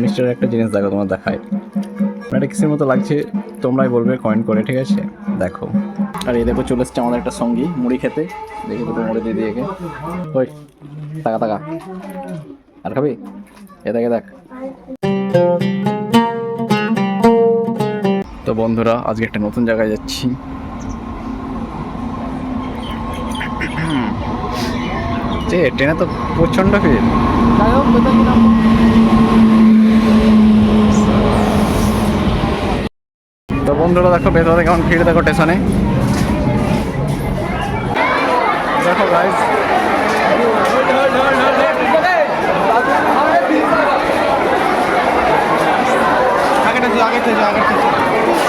মিষ্টির একটা জিনিস দেখো, তোমার দেখায় এটা কিসের মতো লাগছে তোমরাই বলবে কমেন্ট করে, ঠিক আছে? দেখো, আর এই দেখো চলে এসছে আমাদের একটা সঙ্গী মুড়ি খেতে। দেখি দুটো মুড়ি দিয়ে দিয়ে ওই টাকা টাকা আর খাবি? এ দেখে দেখ। তো বন্ধুরা, আজকে একটা নতুন জায়গায় যাচ্ছি। যে ট্রেনে তো প্রচণ্ড ভিড়। তো বন্ধুরা দেখো ভেতরে কেমন ভিড়, দেখো স্টেশনে দেখো গাইস।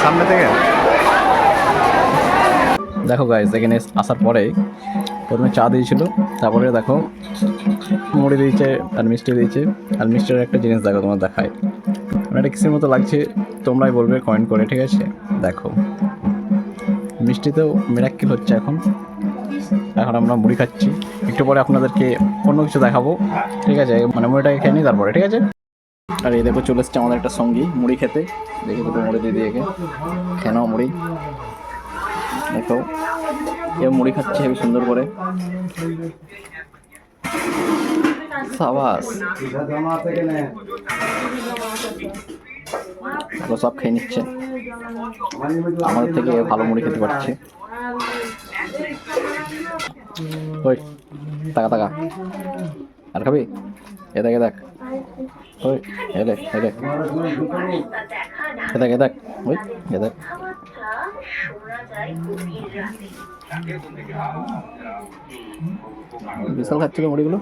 সামনে থেকে দেখো গাইস, এখানে আসার পরে প্রথমে চা দিয়েছিল, তারপরে দেখো মুড়ি দিয়েছে আর মিষ্টি দিয়েছে। আর মিষ্টির একটা জিনিস দেখো, তোমার দেখায় এটা কিসের মতো লাগছে তোমরাই বলবে কমেন্ট করে, ঠিক আছে? দেখো, মিষ্টিতেও মিরাক্কেল হচ্ছে এখন। এখন আমরা মুড়ি খাচ্ছি, একটু পরে আপনাদেরকে অন্য কিছু দেখাবো, ঠিক আছে? মানে মুড়িটাকে খেয়ে নিই তারপরে, ঠিক আছে? আর এই দেখো চলে এসছে আমাদের একটা সঙ্গী মুড়ি খেতে। দেখি দুটো মুড়ি দিয়ে দিয়ে খেয়ে নাও মুড়ি। দেখো কেউ মুড়ি খাচ্ছে হেবি সুন্দর করে, সাবাস। সব খেয়ে নিচ্ছে, আমাদের থেকে ভালো মুড়ি খেতে পারছে। ওই টাকা টাকা আর খাবি? এ দেখ এ দেখ, ওই এ দেখ এ দেখ এ দেখ এ দেখ, ওই এ দেখ। বিশাল খাচ্ছিল মুড়িগুলো।